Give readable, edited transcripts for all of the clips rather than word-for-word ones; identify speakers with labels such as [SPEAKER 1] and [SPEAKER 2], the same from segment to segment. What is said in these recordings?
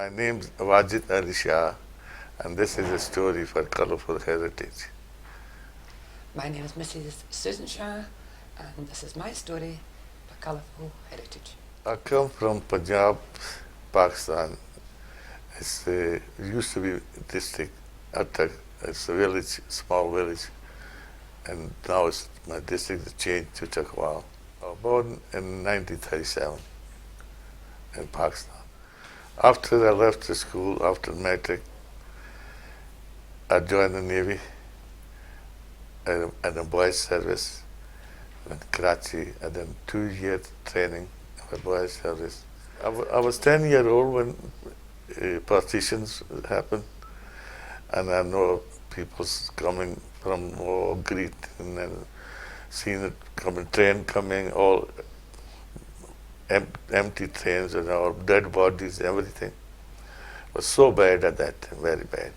[SPEAKER 1] My name's Wajid and Shah, and this is a story for Colourful Heritage.
[SPEAKER 2] My name is Mrs. Susan Shah, and this is my story for Colourful Heritage.
[SPEAKER 1] I come from Punjab, Pakistan. It used to be district Attak. It's a village, small village, and now my district has changed to Chakwal. I was born in 1937 in Pakistan. After I left the school, after matric, I joined the Navy and a boys service in Karachi. I done 2 years training for boys service. I was 10 years old when partitions happened, and I know people coming from greeting and seeing it coming, train coming, all empty trains and all dead bodies, everything. It was so bad at that time, very bad.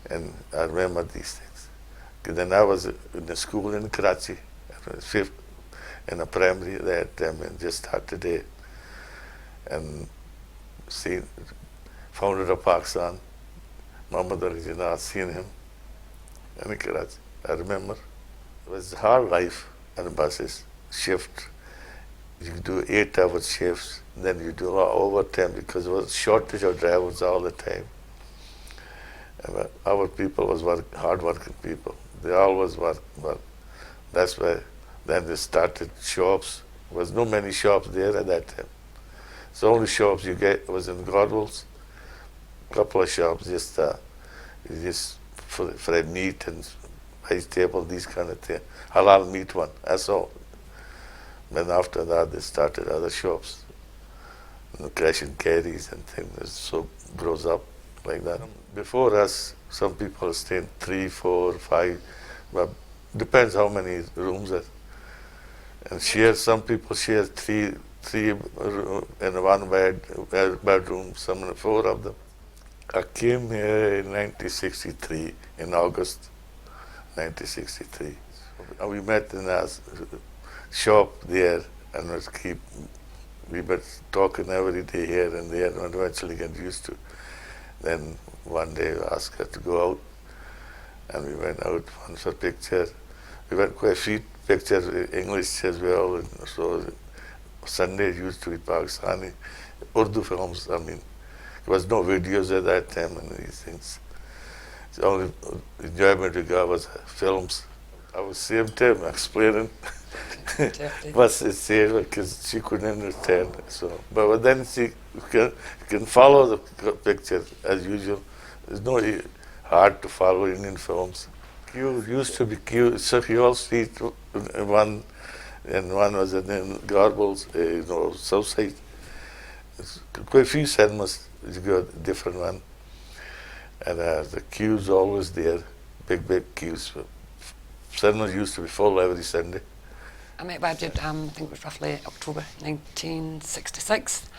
[SPEAKER 1] And I remember these things. Then I was in a school in Karachi, I was fifth in a primary that time, and just started there. And founder of Pakistan, Muhammad Ali Jinnah, seen him in Karachi. I remember. It was a hard life on buses, shift. You do 8-hour shifts, then you do a lot of overtime because there was shortage of drivers all the time. And our people was hard-working people. They always work. That's why then they started shops. There was no many shops there at that time. So only shops you get was in Godwell's. Couple of shops, just for meat and vegetable, these kind of things. Halal meat one, that's all. Then after that, they started other shops, cash and carries and things. So grows up like that. Before us, some people stayed 3, 4, 5, but depends how many rooms are. And some people share three in one bedroom, some 4 of them. I came here in 1963, in August 1963. We met in a shop there, and we were talking every day here and there, and eventually get used to. Then one day I asked her to go out, and we went out for a picture. We went quite a few pictures, English as well, and so Sunday used to be Pakistani, Urdu films, I mean. There was no videos at that time and these things. The only enjoyment we got was films. I was same time explaining what it said because she couldn't understand. So, but then she can follow the picture as usual. It's no hard to follow Indian films. Queue used to be queue. So Hill Street, one was in Garble's, south side. Quite a few cinemas. You got different one, and the queues always there, big queues. Cinemas used to be full every Sunday.
[SPEAKER 2] I met Wajid, I think it was roughly October 1966,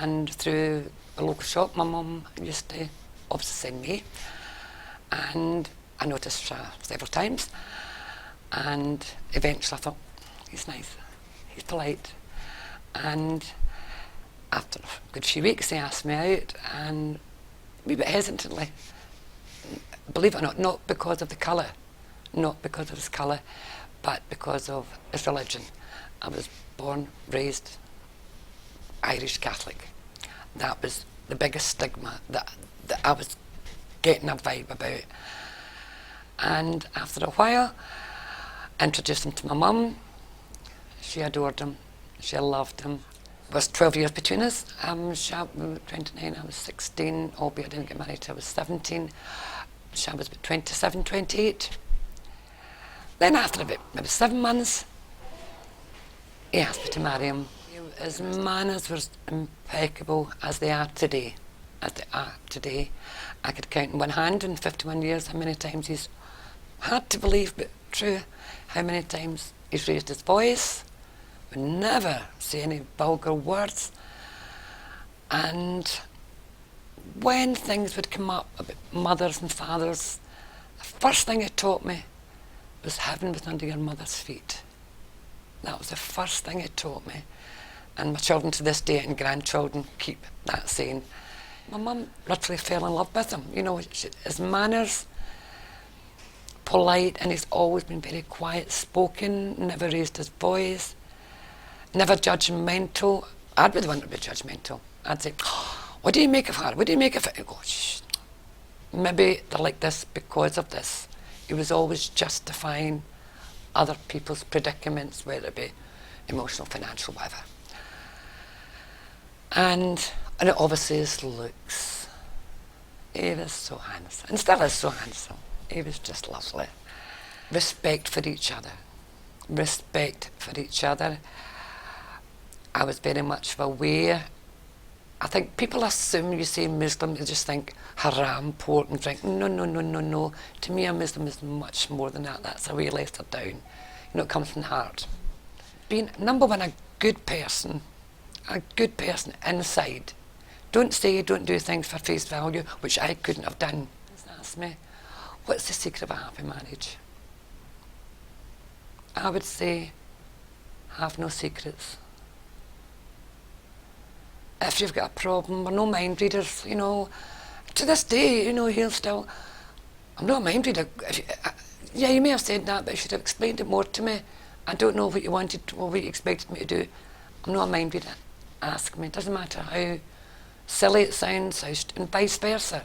[SPEAKER 2] and through a local shop my mum used to obviously send me, and I noticed Shah several times, and eventually I thought, he's nice, he's polite, and after a good few weeks, they asked me out, and a wee bit hesitantly, believe it or not, not because of the colour, not because of his colour, but because of his religion. I was born, raised Irish Catholic. That was the biggest stigma that I was getting a vibe about. And after a while, I introduced him to my mum. She adored him, she loved him. It was 12 years between us. Shah was 29, I was 16, albeit I didn't get married till I was 17. Shah was about 27, 28. Then after about maybe 7 months, he asked me to marry him. His manners were impeccable as they are today. I could count in one hand in 51 years how many times he's hard to believe, but true, how many times he's raised his voice. Would never say any vulgar words. And when things would come up about mothers and fathers, the first thing it taught me was heaven was under your mother's feet. That was the first thing it taught me. And my children to this day and grandchildren keep that saying. my mum literally fell in love with him. You know, his manners, polite, and he's always been very quiet spoken, never raised his voice, never judgmental. I'd be the one to be judgmental. I'd say, what do you make of her? What do you make of it? He'd go, shh. Maybe they're like this because of this. He was always justifying other people's predicaments, whether it be emotional, financial, whatever. And it obviously his looks. He was so handsome, and still is so handsome. He was just lovely. Respect for each other. Respect for each other. I was very much aware. I think people assume you say Muslim, they just think haram, pork and drink. No, no, no, no, no. To me, a Muslim is much more than that. That's a way lesser down. You know, it comes from the heart. Being, number one, a good person inside. Don't say, don't do things for face value, which I couldn't have done. Ask me, what's the secret of a happy marriage? I would say, have no secrets. If you've got a problem, we're no mind readers, you know. To this day, you know, he'll still, I'm not a mind reader. Yeah, you may have said that, but you should have explained it more to me. I don't know what you wanted or what you expected me to do. I'm not a mind reader. Ask me. It doesn't matter how silly it sounds, and vice versa.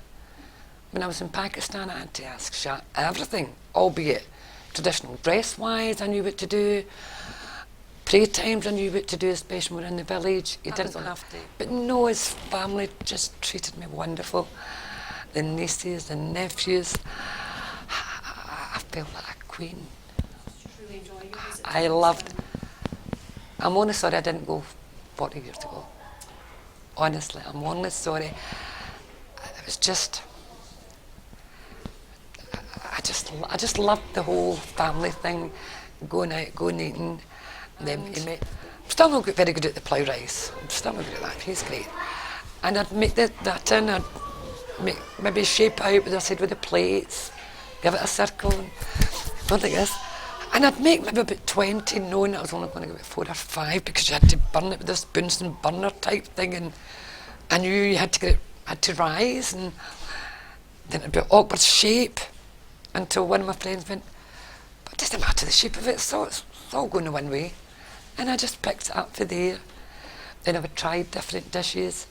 [SPEAKER 2] When I was in Pakistan, I had to ask Shah everything, albeit traditional dress-wise, I knew what to do. Prayer times I knew what to do, especially when we were in the village. He didn't have to. But no, his family just treated me wonderful. The nieces, the nephews. I felt like a queen.
[SPEAKER 3] Truly enjoying your visit.
[SPEAKER 2] I loved. I'm only sorry I didn't go 40 years ago. Honestly, I'm only sorry. It was just. I just loved the whole family thing, going out, going eating. Then he made, I'm still not very good at the plough rice. I'm still not good at that. He's great. And I'd make that in. I'd make, maybe shape out with the plates, give it a circle, and go like this. And I'd make maybe about 20, knowing I was only going to give it 4 or 5 because you had to burn it with this Bunsen burner type thing, and I knew you had to get it, had to rise, and then it'd be an awkward shape until one of my friends went, but it doesn't matter the shape of it, so it's all going the one way. And I just picked it up for there. Then I would try different dishes.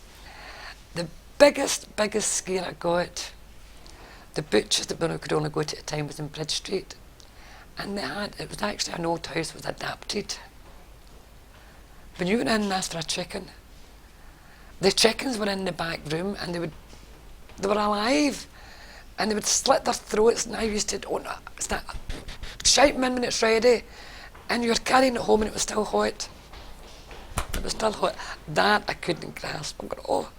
[SPEAKER 2] The biggest scare I got, the butchers that we could only go to at the time was in Bridge Street. And they had, it was actually an old house, was adapted. When you went in and asked for a chicken, the chickens were in the back room and they were alive. And they would slit their throats, and I used to, oh no, it's not, shout them in when it's ready. And you were carrying it home and it was still hot. It was still hot. That I couldn't grasp. I'm going, oh.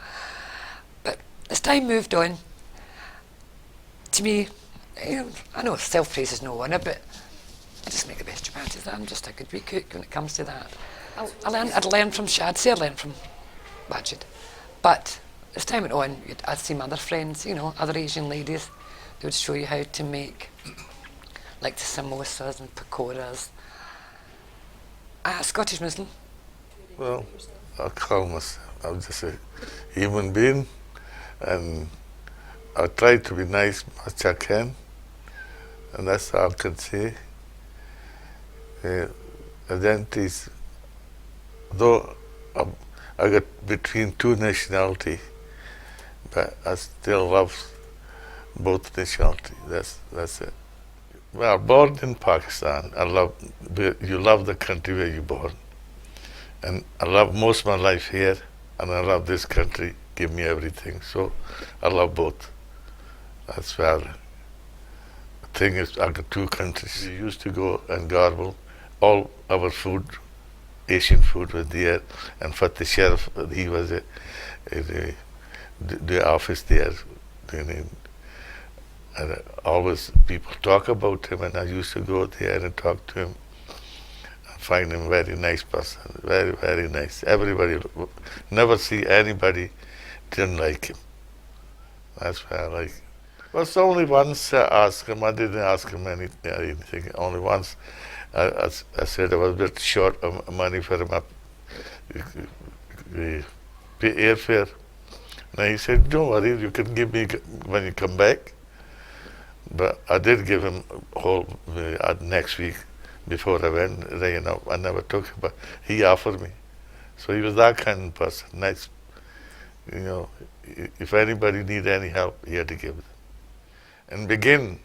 [SPEAKER 2] But as time moved on, to me, you know, I know self-praise is no one, but I just make the best of it. I'm just a good wee cook when it comes to that. I'd learned from Shah, I'd learned from Wajid. But as time went on, I'd see my other friends, you know, other Asian ladies, they would show you how to make like the samosas and pakoras. Scottish Muslim.
[SPEAKER 1] Well, I call myself, I'm just a human being, and I try to be nice much I can, and that's all I can say. Identities, though I got between 2 nationalities, but I still love both nationalities. That's it. Well, born in Pakistan, you love the country where you're born. And I love most of my life here, and I love this country, give me everything. So I love both. That's why the thing is, I got 2 countries. We used to go and garble. All our food, Asian food was there. And for the sheriff, he was the office there. And always people talk about him, and I used to go there and talk to him. I find him a very nice person, very, very nice. Everybody, never see anybody didn't like him. That's why I like him. Well, it's only once I asked him, I didn't ask him anything. Only once I said I was a bit short of money for him, pay airfare. Now he said, don't worry, you can give me when you come back. But I did give him whole next week before I went. I never took it, but he offered me. So he was that kind of person, nice. If anybody need any help, he had to give it. And begin,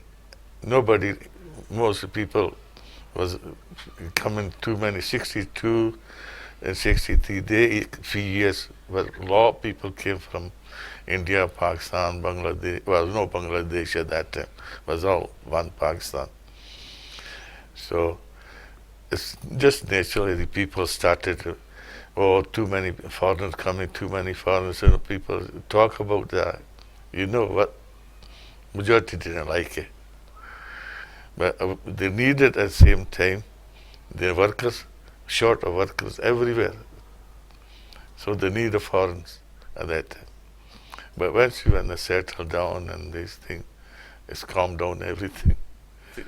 [SPEAKER 1] nobody, most people was coming too many, 62 and 63, they, few years, but a lot of people came from India, Pakistan, Bangladesh, well, no Bangladesh at that time, it was all one Pakistan. So it's just naturally the people started to, too many foreigners coming, too many foreigners, people talk about that. You know what? Majority didn't like it. But they needed at the same time, the workers, short of workers everywhere. So they need the foreigners at that time. But when they settle down and this thing, it's calmed down everything.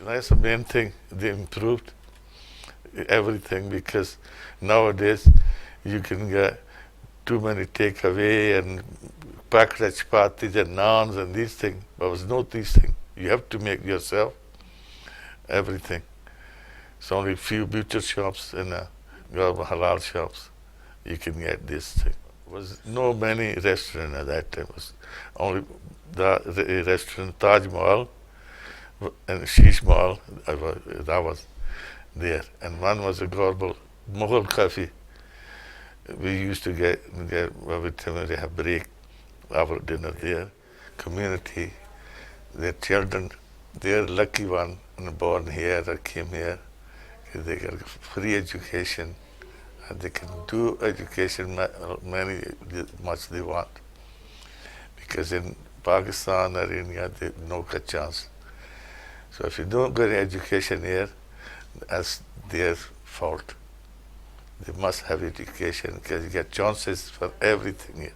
[SPEAKER 1] That's the main thing. They improved everything because nowadays you can get too many takeaway and packaged parties and naans and these things. But it was not these things. You have to make yourself everything. It's only few butcher shops and halal shops you can get this thing. There was no many restaurant at that time. It was only the restaurant Taj Mahal and Sheesh Mahal, that was there. And one was a Gorbal Mughal Cafe. We used to get every time we have break, our dinner there. Community, their children, they're lucky one born here or came here. They get free education and they can do education much they want. Because in Pakistan or India, they no chance. So if you don't get education here, that's their fault. They must have education because you get chances for everything here.